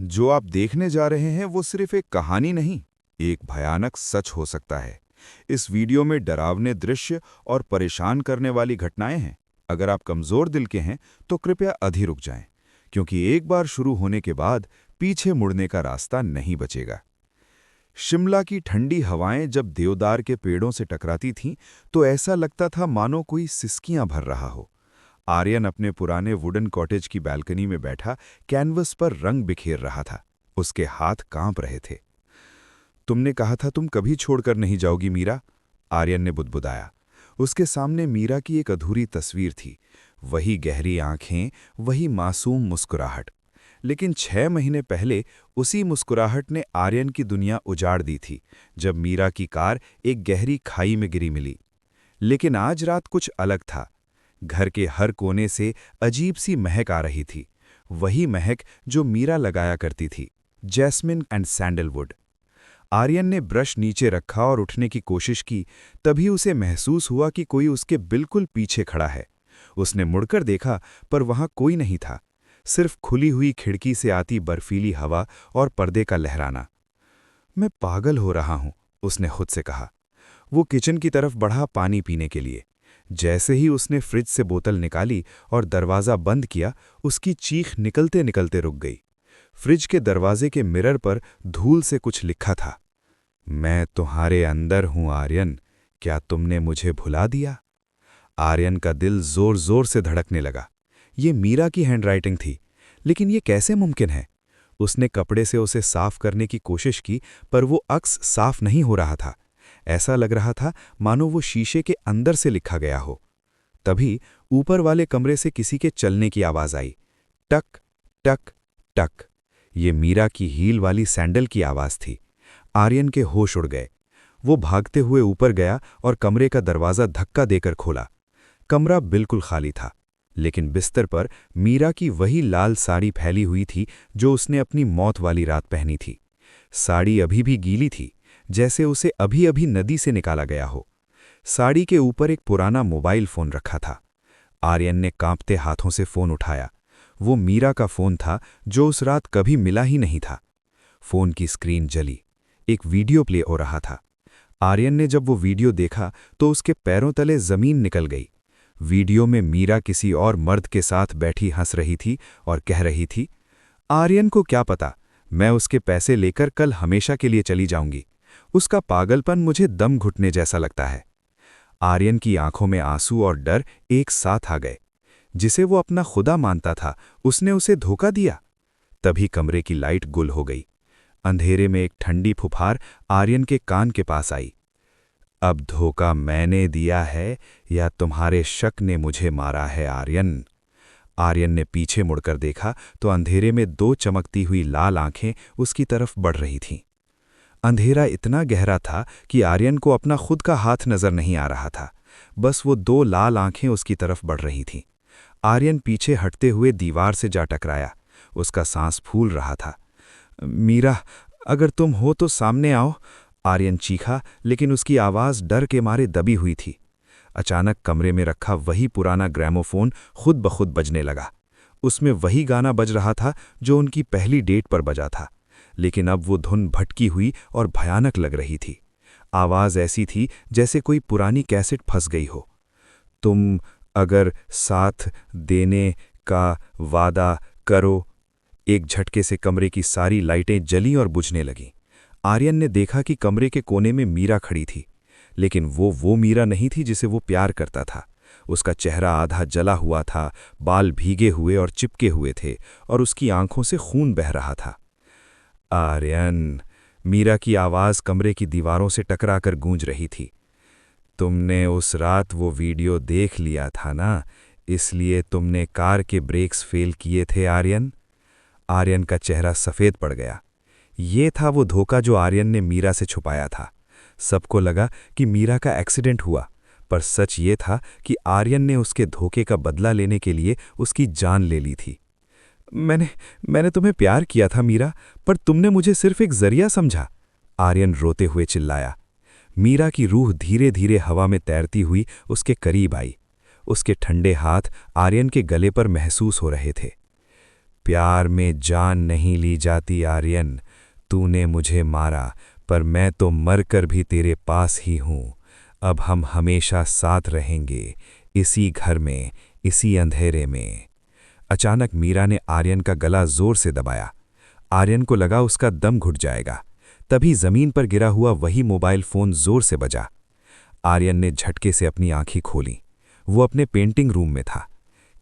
जो आप देखने जा रहे हैं वो सिर्फ एक कहानी नहीं, एक भयानक सच हो सकता है। इस वीडियो में डरावने दृश्य और परेशान करने वाली घटनाएं हैं। अगर आप कमजोर दिल के हैं तो कृपया अभी रुक जाएं, क्योंकि एक बार शुरू होने के बाद पीछे मुड़ने का रास्ता नहीं बचेगा। शिमला की ठंडी हवाएं जब देवदार के पेड़ों से टकराती थीं, तो ऐसा लगता था मानो कोई सिसकियां भर रहा हो। आर्यन अपने पुराने वुडन कॉटेज की बालकनी में बैठा कैनवस पर रंग बिखेर रहा था। उसके हाथ कांप रहे थे। तुमने कहा था तुम कभी छोड़कर नहीं जाओगी मीरा, आर्यन ने बुदबुदाया। उसके सामने मीरा की एक अधूरी तस्वीर थी, वही गहरी आंखें, वही मासूम मुस्कुराहट। लेकिन 6 महीने पहले उसी मुस्कुराहट ने आर्यन की दुनिया उजाड़ दी थी, जब मीरा की कार एक गहरी खाई में गिरी मिली। लेकिन आज रात कुछ अलग था। घर के हर कोने से अजीब सी महक आ रही थी, वही महक जो मीरा लगाया करती थी, जैस्मिन एंड सैंडलवुड। आर्यन ने ब्रश नीचे रखा और उठने की कोशिश की, तभी उसे महसूस हुआ कि कोई उसके बिल्कुल पीछे खड़ा है। उसने मुड़कर देखा, पर वहां कोई नहीं था, सिर्फ खुली हुई खिड़की से आती बर्फीली हवा और पर्दे का लहराना। मैं पागल हो रहा हूं, उसने खुद से कहा। वो किचन की तरफ बढ़ा पानी पीने के लिए। जैसे ही उसने फ्रिज से बोतल निकाली और दरवाज़ा बंद किया, उसकी चीख निकलते निकलते रुक गई। फ्रिज के दरवाजे के मिरर पर धूल से कुछ लिखा था, मैं तुम्हारे अंदर हूं आर्यन, क्या तुमने मुझे भुला दिया? आर्यन का दिल जोर जोर से धड़कने लगा। ये मीरा की हैंडराइटिंग थी, लेकिन ये कैसे मुमकिन है? उसने कपड़े से उसे साफ करने की कोशिश की, पर वो अक्स साफ नहीं हो रहा था। ऐसा लग रहा था मानो वो शीशे के अंदर से लिखा गया हो। तभी ऊपर वाले कमरे से किसी के चलने की आवाज आई, टक टक टक। ये मीरा की हील वाली सैंडल की आवाज थी। आर्यन के होश उड़ गए। वो भागते हुए ऊपर गया और कमरे का दरवाज़ा धक्का देकर खोला। कमरा बिल्कुल खाली था, लेकिन बिस्तर पर मीरा की वही लाल साड़ी फैली हुई थी जो उसने अपनी मौत वाली रात पहनी थी। साड़ी अभी भी गीली थी, जैसे उसे अभी अभी नदी से निकाला गया हो। साड़ी के ऊपर एक पुराना मोबाइल फोन रखा था। आर्यन ने कांपते हाथों से फोन उठाया। वो मीरा का फोन था, जो उस रात कभी मिला ही नहीं था। फोन की स्क्रीन जली, एक वीडियो प्ले हो रहा था। आर्यन ने जब वो वीडियो देखा तो उसके पैरों तले जमीन निकल गई। वीडियो में मीरा किसी और मर्द के साथ बैठी हंस रही थी और कह रही थी, आर्यन को क्या पता, मैं उसके पैसे लेकर कल हमेशा के लिए चली जाऊंगी। उसका पागलपन मुझे दम घुटने जैसा लगता है। आर्यन की आंखों में आंसू और डर एक साथ आ गए। जिसे वो अपना खुदा मानता था, उसने उसे धोखा दिया। तभी कमरे की लाइट गुल हो गई। अंधेरे में एक ठंडी फुफार आर्यन के कान के पास आई। अब धोखा मैंने दिया है या तुम्हारे शक ने मुझे मारा है आर्यन? आर्यन ने पीछे मुड़कर देखा तो अंधेरे में 2 चमकती हुई लाल आंखें उसकी तरफ बढ़ रही थीं। अंधेरा इतना गहरा था कि आर्यन को अपना खुद का हाथ नजर नहीं आ रहा था, बस वो 2 लाल आंखें उसकी तरफ बढ़ रही थीं। आर्यन पीछे हटते हुए दीवार से जा टकराया। उसका सांस फूल रहा था। मीरा, अगर तुम हो तो सामने आओ, आर्यन चीखा, लेकिन उसकी आवाज़ डर के मारे दबी हुई थी। अचानक कमरे में रखा वही पुराना ग्रामोफोन खुद ब खुद बजने लगा। उसमें वही गाना बज रहा था जो उनकी पहली डेट पर बजा था, लेकिन अब वो धुन भटकी हुई और भयानक लग रही थी। आवाज़ ऐसी थी जैसे कोई पुरानी कैसेट फंस गई हो। तुम अगर साथ देने का वादा करो। एक झटके से कमरे की सारी लाइटें जलीं और बुझने लगीं। आर्यन ने देखा कि कमरे के कोने में मीरा खड़ी थी, लेकिन वो मीरा नहीं थी जिसे वो प्यार करता था। उसका चेहरा आधा जला हुआ था, बाल भीगे हुए और चिपके हुए थे, और उसकी आंखों से खून बह रहा था। आर्यन, मीरा की आवाज़ कमरे की दीवारों से टकराकर गूंज रही थी। तुमने उस रात वो वीडियो देख लिया था ना, इसलिए तुमने कार के ब्रेक्स फेल किए थे आर्यन? आर्यन का चेहरा सफ़ेद पड़ गया। ये था वो धोखा जो आर्यन ने मीरा से छुपाया था। सबको लगा कि मीरा का एक्सीडेंट हुआ, पर सच ये था कि आर्यन ने उसके धोखे का बदला लेने के लिए उसकी जान ले ली थी। मैंने तुम्हें प्यार किया था मीरा, पर तुमने मुझे सिर्फ एक जरिया समझा, आर्यन रोते हुए चिल्लाया। मीरा की रूह धीरे धीरे हवा में तैरती हुई उसके करीब आई। उसके ठंडे हाथ आर्यन के गले पर महसूस हो रहे थे। प्यार में जान नहीं ली जाती आर्यन। तूने मुझे मारा, पर मैं तो मरकर भी तेरे पास ही हूँ। अब हम हमेशा साथ रहेंगे, इसी घर में, इसी अंधेरे में। अचानक मीरा ने आर्यन का गला जोर से दबाया। आर्यन को लगा उसका दम घुट जाएगा। तभी जमीन पर गिरा हुआ वही मोबाइल फोन जोर से बजा। आर्यन ने झटके से अपनी आंखें खोलीं। वो अपने पेंटिंग रूम में था।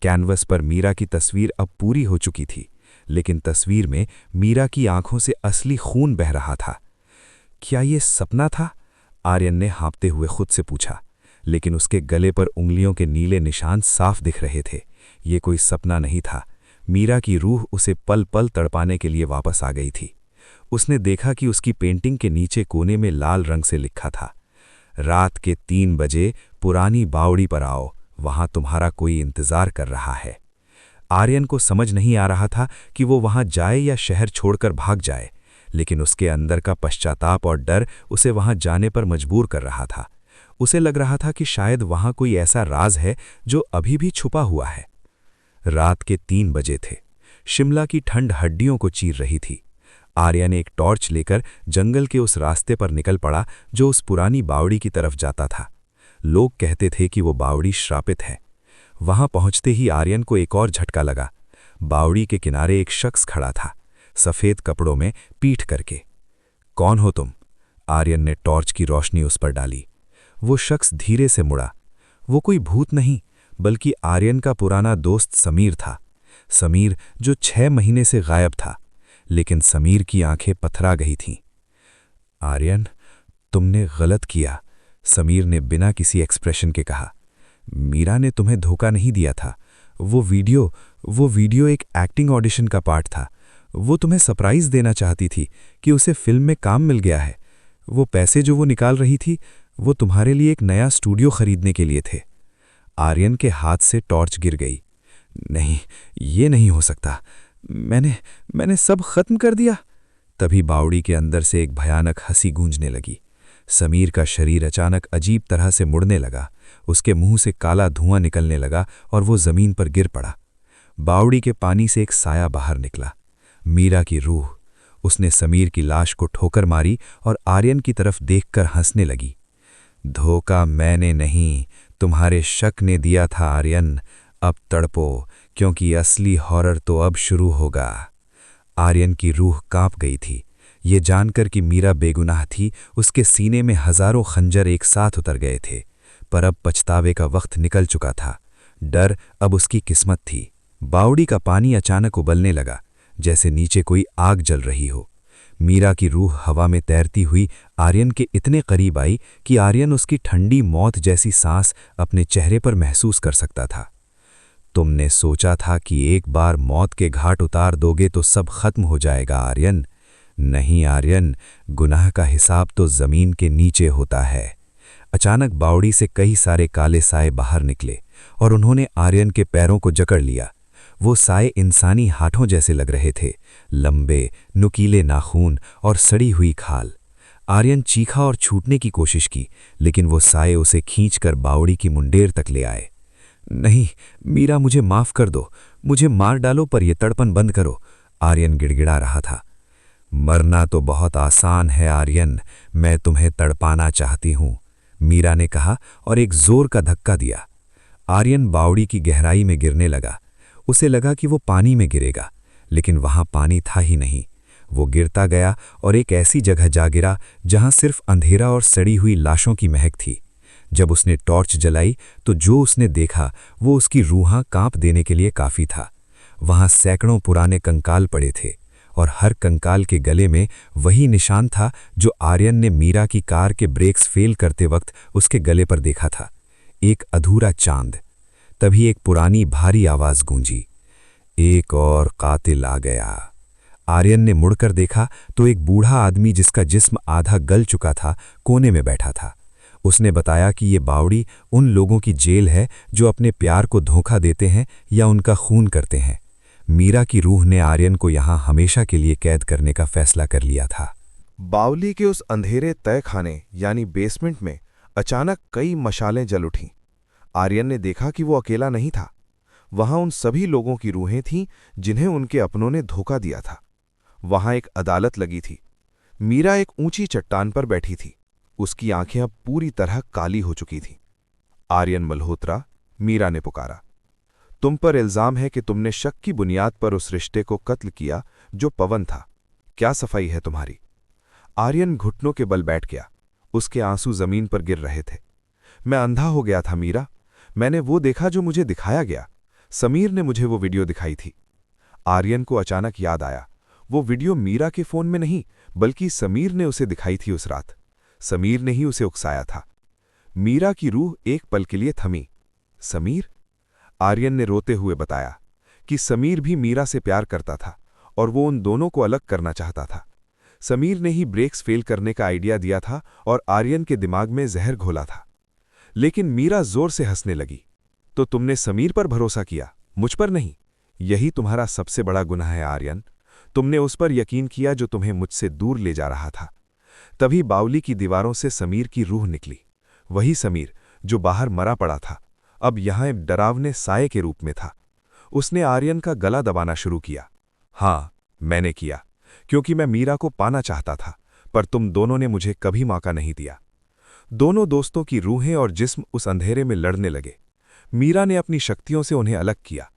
कैनवस पर मीरा की तस्वीर अब पूरी हो चुकी थी, लेकिन तस्वीर में मीरा की आंखों से असली खून बह रहा था। क्या ये सपना था? आर्यन ने हाँफते हुए खुद से पूछा, लेकिन उसके गले पर उंगलियों के नीले निशान साफ दिख रहे थे। ये कोई सपना नहीं था। मीरा की रूह उसे पल पल तड़पाने के लिए वापस आ गई थी। उसने देखा कि उसकी पेंटिंग के नीचे कोने में लाल रंग से लिखा था, रात के 3 बजे पुरानी बावड़ी पर आओ, वहां तुम्हारा कोई इंतजार कर रहा है। आर्यन को समझ नहीं आ रहा था कि वो वहां जाए या शहर छोड़कर भाग जाए, लेकिन उसके अंदर का पश्चाताप और डर उसे वहां जाने पर मजबूर कर रहा था। उसे लग रहा था कि शायद वहां कोई ऐसा राज है जो अभी भी छुपा हुआ है। रात के 3 बजे थे। शिमला की ठंड हड्डियों को चीर रही थी। आर्यन एक टॉर्च लेकर जंगल के उस रास्ते पर निकल पड़ा जो उस पुरानी बावड़ी की तरफ जाता था। लोग कहते थे कि वो बावड़ी श्रापित है। वहां पहुंचते ही आर्यन को एक और झटका लगा। बावड़ी के किनारे एक शख्स खड़ा था, सफेद कपड़ों में, पीठ करके। कौन हो तुम? आर्यन ने टॉर्च की रोशनी उस पर डाली। वो शख्स धीरे से मुड़ा। वो कोई भूत नहीं, बल्कि आर्यन का पुराना दोस्त समीर था। समीर जो 6 महीने से गायब था, लेकिन समीर की आंखें पथरा गई थीं। आर्यन, तुमने गलत किया, समीर ने बिना किसी एक्सप्रेशन के कहा। मीरा ने तुम्हें धोखा नहीं दिया था। वो वीडियो एक एक्टिंग ऑडिशन का पार्ट था। वो तुम्हें सरप्राइज देना चाहती थी कि उसे फिल्म में काम मिल गया है। वो पैसे जो वो निकाल रही थी, वो तुम्हारे लिए एक नया स्टूडियो खरीदने के लिए थे। आर्यन के हाथ से टॉर्च गिर गई। नहीं, ये नहीं हो सकता। मैंने सब खत्म कर दिया। तभी बावड़ी के अंदर से एक भयानक हंसी गूंजने लगी। समीर का शरीर अचानक अजीब तरह से मुड़ने लगा। उसके मुंह से काला धुआं निकलने लगा और वो जमीन पर गिर पड़ा। बावड़ी के पानी से एक साया बाहर निकला, मीरा की रूह। उसने समीर की लाश को ठोकर मारी और आर्यन की तरफ देखकर हंसने लगी। धोखा मैंने नहीं, तुम्हारे शक ने दिया था आर्यन। अब तड़पो, क्योंकि असली हॉरर तो अब शुरू होगा। आर्यन की रूह कांप गई थी। ये जानकर कि मीरा बेगुनाह थी, उसके सीने में हजारों खंजर एक साथ उतर गए थे। पर अब पछतावे का वक्त निकल चुका था। डर अब उसकी किस्मत थी। बावड़ी का पानी अचानक उबलने लगा, जैसे नीचे कोई आग जल रही हो। मीरा की रूह हवा में तैरती हुई आर्यन के इतने करीब आई कि आर्यन उसकी ठंडी मौत जैसी सांस अपने चेहरे पर महसूस कर सकता था। तुमने सोचा था कि एक बार मौत के घाट उतार दोगे तो सब खत्म हो जाएगा आर्यन। नहीं आर्यन, गुनाह का हिसाब तो जमीन के नीचे होता है। अचानक बावड़ी से कई सारे काले साए बाहर निकले और उन्होंने आर्यन के पैरों को जकड़ लिया। वो साए इंसानी हाथों जैसे लग रहे थे, लंबे, नुकीले नाखून और सड़ी हुई खाल। आर्यन चीखा और छूटने की कोशिश की, लेकिन वो साए उसे खींचकर बावड़ी की मुंडेर तक ले आए। नहीं मीरा, मुझे माफ कर दो, मुझे मार डालो पर यह तड़पन बंद करो, आर्यन गिड़गिड़ा रहा था। मरना तो बहुत आसान है आर्यन, मैं तुम्हें तड़पाना चाहती हूं, मीरा ने कहा और एक जोर का धक्का दिया। आर्यन बावड़ी की गहराई में गिरने लगा। उसे लगा कि वो पानी में गिरेगा, लेकिन वहां पानी था ही नहीं। वो गिरता गया और एक ऐसी जगह जा गिरा जहां सिर्फ अंधेरा और सड़ी हुई लाशों की महक थी। जब उसने टॉर्च जलाई तो जो उसने देखा वो उसकी रूहां कांप देने के लिए काफी था। वहां सैकड़ों पुराने कंकाल पड़े थे और हर कंकाल के गले में वही निशान था जो आर्यन ने मीरा की कार के ब्रेक्स फेल करते वक्त उसके गले पर देखा था, एक अधूरा चांद। तभी एक पुरानी भारी आवाज गूंजी, एक और कातिल आ गया। आर्यन ने मुड़कर देखा तो एक बूढ़ा आदमी जिसका जिस्म आधा गल चुका था कोने में बैठा था। उसने बताया कि ये बावड़ी उन लोगों की जेल है जो अपने प्यार को धोखा देते हैं या उनका खून करते हैं। मीरा की रूह ने आर्यन को यहां हमेशा के लिए कैद करने का फैसला कर लिया था। बावली के उस अंधेरे तय खाने यानी बेसमेंट में अचानक कई मशालें जल उठीं। आर्यन ने देखा कि वो अकेला नहीं था। वहां उन सभी लोगों की रूहें थीं जिन्हें उनके अपनों ने धोखा दिया था। वहां एक अदालत लगी थी। मीरा एक ऊंची चट्टान पर बैठी थी। उसकी आंखें अब पूरी तरह काली हो चुकी थीं। आर्यन मल्होत्रा, मीरा ने पुकारा। तुम पर इल्जाम है कि तुमने शक की बुनियाद पर उस रिश्ते को कत्ल किया जो पवन था। क्या सफाई है तुम्हारी? आर्यन घुटनों के बल बैठ गया। उसके आंसू जमीन पर गिर रहे थे। मैं अंधा हो गया था मीरा। मैंने वो देखा जो मुझे दिखाया गया। समीर ने मुझे वो वीडियो दिखाई थी। आर्यन को अचानक याद आया, वो वीडियो मीरा के फोन में नहीं बल्कि समीर ने उसे दिखाई थी उस रात। समीर ने ही उसे उकसाया था। मीरा की रूह एक पल के लिए थमी। समीर? आर्यन ने रोते हुए बताया कि समीर भी मीरा से प्यार करता था और वो उन दोनों को अलग करना चाहता था। समीर ने ही ब्रेक्स फेल करने का आइडिया दिया था और आर्यन के दिमाग में जहर घोला था। लेकिन मीरा जोर से हंसने लगी। तो तुमने समीर पर भरोसा किया, मुझ पर नहीं? यही तुम्हारा सबसे बड़ा गुनाह है आर्यन। तुमने उस पर यकीन किया जो तुम्हें मुझसे दूर ले जा रहा था। तभी बावली की दीवारों से समीर की रूह निकली। वही समीर जो बाहर मरा पड़ा था, अब यहां एक डरावने साये के रूप में था। उसने आर्यन का गला दबाना शुरू किया। हाँ, मैंने किया, क्योंकि मैं मीरा को पाना चाहता था, पर तुम दोनों ने मुझे कभी मौका नहीं दिया। दोनों दोस्तों की रूहें और जिस्म उस अंधेरे में लड़ने लगे। मीरा ने अपनी शक्तियों से उन्हें अलग किया।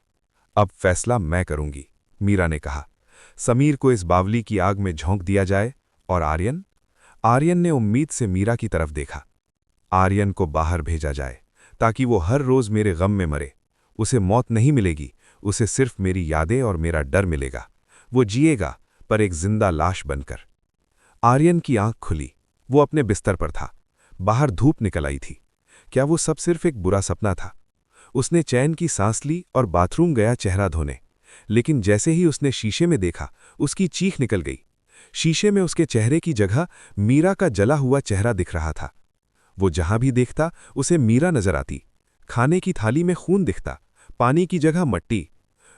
अब फैसला मैं करूंगी, मीरा ने कहा। समीर को इस बावली की आग में झोंक दिया जाए और आर्यन? आर्यन ने उम्मीद से मीरा की तरफ देखा। आर्यन को बाहर भेजा जाए ताकि वो हर रोज मेरे गम में मरे। उसे मौत नहीं मिलेगी, उसे सिर्फ मेरी यादें और मेरा डर मिलेगा। वो जिएगा, पर एक जिंदा लाश बनकर। आर्यन की आंख खुली। वो अपने बिस्तर पर था। बाहर धूप निकल आई थी। क्या वो सब सिर्फ एक बुरा सपना था? उसने चैन की सांस ली और बाथरूम गया चेहरा धोने। लेकिन जैसे ही उसने शीशे में देखा, उसकी चीख निकल गई। शीशे में उसके चेहरे की जगह मीरा का जला हुआ चेहरा दिख रहा था। वो जहां भी देखता उसे मीरा नजर आती। खाने की थाली में खून दिखता, पानी की जगह मट्टी।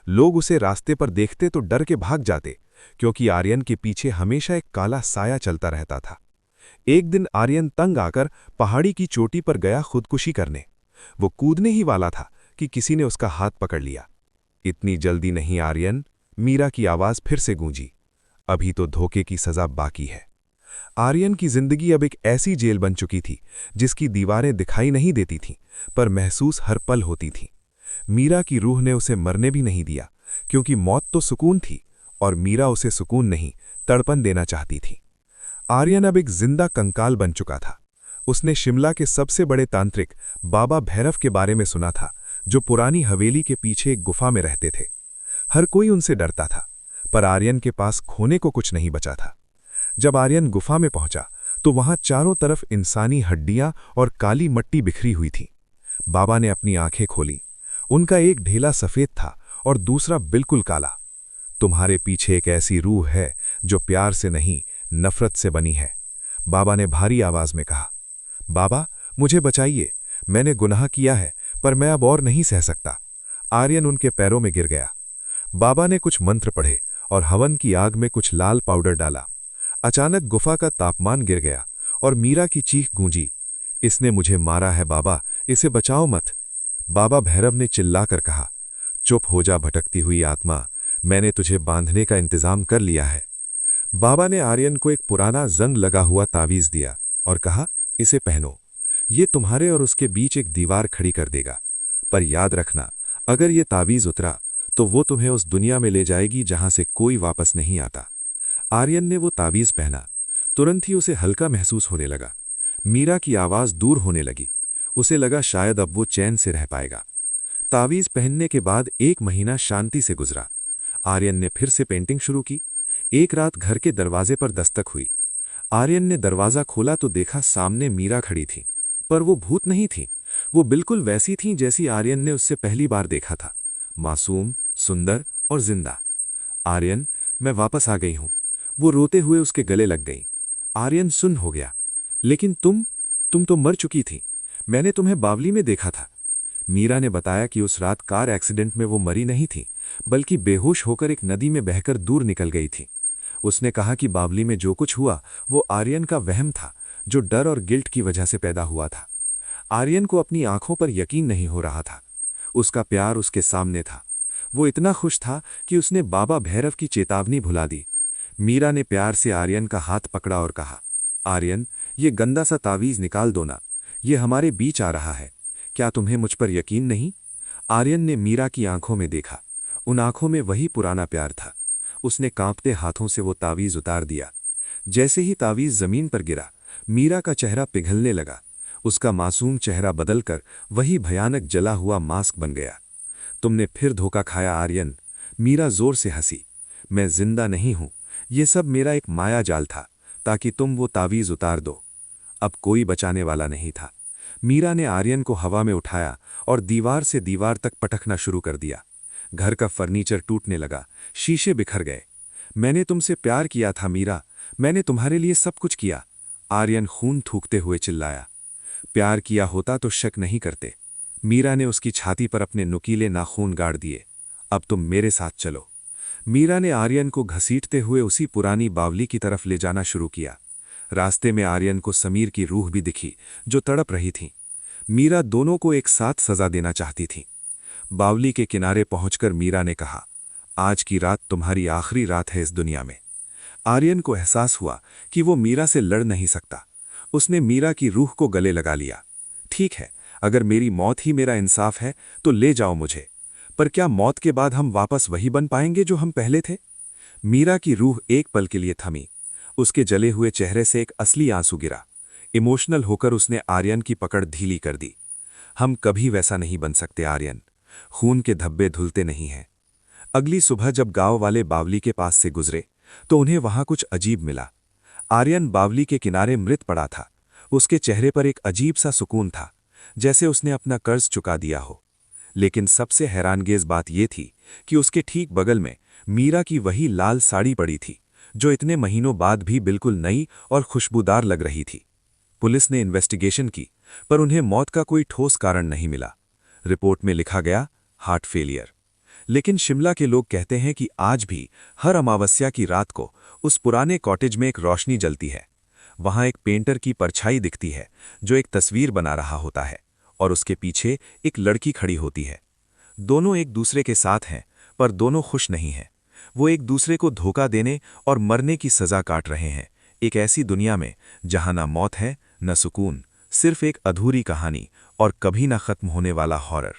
लोग उसे रास्ते पर देखते तो डर के भाग जाते, क्योंकि आर्यन के पीछे हमेशा एक काला साया चलता रहता था। एक दिन आर्यन तंग आकर पहाड़ी की चोटी पर गया खुदकुशी करने। वो कूदने ही वाला था कि किसी ने उसका हाथ पकड़ लिया। इतनी जल्दी नहीं आर्यन, मीरा की आवाज फिर से गूंजी। अभी तो धोखे की सजा बाकी है। आर्यन की जिंदगी अब एक ऐसी जेल बन चुकी थी जिसकी दीवारें दिखाई नहीं देती थीं, पर महसूस हर पल होती थीं। मीरा की रूह ने उसे मरने भी नहीं दिया, क्योंकि मौत तो सुकून थी और मीरा उसे सुकून नहीं, तड़पन देना चाहती थी। आर्यन अब एक जिंदा कंकाल बन चुका था। उसने शिमला के सबसे बड़े तांत्रिक बाबा भैरव के बारे में सुना था, जो पुरानी हवेली के पीछे एक गुफा में रहते थे। हर कोई उनसे डरता था, पर आर्यन के पास खोने को कुछ नहीं बचा था। जब आर्यन गुफा में पहुंचा तो वहां चारों तरफ इंसानी हड्डियां और काली मट्टी बिखरी हुई थी। बाबा ने अपनी आंखें खोली। उनका एक ढेला सफेद था और दूसरा बिल्कुल काला। तुम्हारे पीछे एक ऐसी रूह है जो प्यार से नहीं, नफरत से बनी है, बाबा ने भारी आवाज में कहा। बाबा, मुझे बचाइए, मैंने गुनाह किया है, पर मैं अब और नहीं सह सकता। आर्यन उनके पैरों में गिर गया। बाबा ने कुछ मंत्र पढ़े और हवन की आग में कुछ लाल पाउडर डाला। अचानक गुफा का तापमान गिर गया और मीरा की चीख गूंजी। इसने मुझे मारा है बाबा, इसे बचाओ मत। बाबा भैरव ने चिल्लाकर कहा। चुप हो जा भटकती हुई आत्मा, मैंने तुझे बांधने का इंतजाम कर लिया है। बाबा ने आर्यन को एक पुराना जंग लगा हुआ तावीज दिया और कहा, इसे पहनो। ये तुम्हारे और उसके बीच एक दीवार खड़ी कर देगा। पर याद रखना, अगर ये तावीज उतरा तो वो तुम्हें उस दुनिया में ले जाएगी जहां से कोई वापस नहीं आता। आर्यन ने वो तावीज पहना। तुरंत ही उसे हल्का महसूस होने लगा। मीरा की आवाज दूर होने लगी। उसे लगा शायद अब वो चैन से रह पाएगा। तावीज पहनने के बाद 1 महीना शांति से गुजरा। आर्यन ने फिर से पेंटिंग शुरू की। एक रात घर के दरवाजे पर दस्तक हुई। आर्यन ने दरवाजा खोला तो देखा सामने मीरा खड़ी थी, पर वो भूत नहीं थी। वो बिल्कुल वैसी थी जैसी आर्यन ने उससे पहली बार देखा था, मासूम, सुंदर और जिंदा। आर्यन, मैं वापस आ गई हूं। वो रोते हुए उसके गले लग गई। आर्यन सुन्न हो गया। लेकिन तुम तो मर चुकी थी। मैंने तुम्हें बावली में देखा था। मीरा ने बताया कि उस रात कार एक्सीडेंट में वो मरी नहीं थी, बल्कि बेहोश होकर एक नदी में बहकर दूर निकल गई थी। उसने कहा कि बावली में जो कुछ हुआ वो आर्यन का वहम था, जो डर और गिल्ट की वजह से पैदा हुआ था। आर्यन को अपनी आंखों पर यकीन नहीं हो रहा था। उसका प्यार उसके सामने था। वो इतना खुश था कि उसने बाबा भैरव की चेतावनी भुला दी। मीरा ने प्यार से आर्यन का हाथ पकड़ा और कहा, आर्यन, ये गंदा सा तावीज़ निकाल दो ना, ये हमारे बीच आ रहा है। क्या तुम्हें मुझ पर यकीन नहीं? आर्यन ने मीरा की आंखों में देखा। उन आंखों में वही पुराना प्यार था। उसने कांपते हाथों से वो तावीज़ उतार दिया। जैसे ही तावीज़ जमीन पर गिरा, मीरा का चेहरा पिघलने लगा। उसका मासूम चेहरा बदलकर वही भयानक जला हुआ मास्क बन गया। तुमने फिर धोखा खाया आर्यन। मीरा जोर से हंसी। मैं जिंदा नहीं हूं, ये सब मेरा एक माया जाल था, ताकि तुम वो तावीज़ उतार दो। अब कोई बचाने वाला नहीं था। मीरा ने आर्यन को हवा में उठाया और दीवार से दीवार तक पटकना शुरू कर दिया। घर का फर्नीचर टूटने लगा, शीशे बिखर गए। मैंने तुमसे प्यार किया था मीरा, मैंने तुम्हारे लिए सब कुछ किया, आर्यन खून थूकते हुए चिल्लाया। प्यार किया होता तो शक नहीं करते। मीरा ने उसकी छाती पर अपने नुकीले नाखून गाड़ दिए। अब तुम मेरे साथ चलो। मीरा ने आर्यन को घसीटते हुए उसी पुरानी बावली की तरफ ले जाना शुरू किया। रास्ते में आर्यन को समीर की रूह भी दिखी, जो तड़प रही थी। मीरा दोनों को एक साथ सजा देना चाहती थी। बावली के किनारे पहुंचकर मीरा ने कहा, आज की रात तुम्हारी आखिरी रात है इस दुनिया में। आर्यन को एहसास हुआ कि वो मीरा से लड़ नहीं सकता। उसने मीरा की रूह को गले लगा लिया। ठीक है, अगर मेरी मौत ही मेरा इंसाफ है तो ले जाओ मुझे, पर क्या मौत के बाद हम वापस वही बन पाएंगे जो हम पहले थे? मीरा की रूह एक पल के लिए थमी। उसके जले हुए चेहरे से एक असली आंसू गिरा। इमोशनल होकर उसने आर्यन की पकड़ ढीली कर दी। हम कभी वैसा नहीं बन सकते आर्यन, खून के धब्बे धुलते नहीं हैं। अगली सुबह जब गांव वाले बावली के पास से गुजरे तो उन्हें वहां कुछ अजीब मिला। आर्यन बावली के किनारे मृत पड़ा था। उसके चेहरे पर एक अजीब सा सुकून था, जैसे उसने अपना कर्ज चुका दिया हो। लेकिन सबसे हैरानगेज बात यह थी कि उसके ठीक बगल में मीरा की वही लाल साड़ी पड़ी थी, जो इतने महीनों बाद भी बिल्कुल नई और खुशबूदार लग रही थी। पुलिस ने इन्वेस्टिगेशन की, पर उन्हें मौत का कोई ठोस कारण नहीं मिला। रिपोर्ट में लिखा गया, हार्ट फेलियर। लेकिन शिमला के लोग कहते हैं कि आज भी हर अमावस्या की रात को उस पुराने कॉटेज में एक रोशनी जलती है। वहां एक पेंटर की परछाई दिखती है, जो एक तस्वीर बना रहा होता है, और उसके पीछे एक लड़की खड़ी होती है। दोनों एक दूसरे के साथ हैं, पर दोनों खुश नहीं हैं। वो एक दूसरे को धोखा देने और मरने की सजा काट रहे हैं, एक ऐसी दुनिया में जहां ना मौत है न सुकून, सिर्फ एक अधूरी कहानी और कभी ना खत्म होने वाला हॉरर।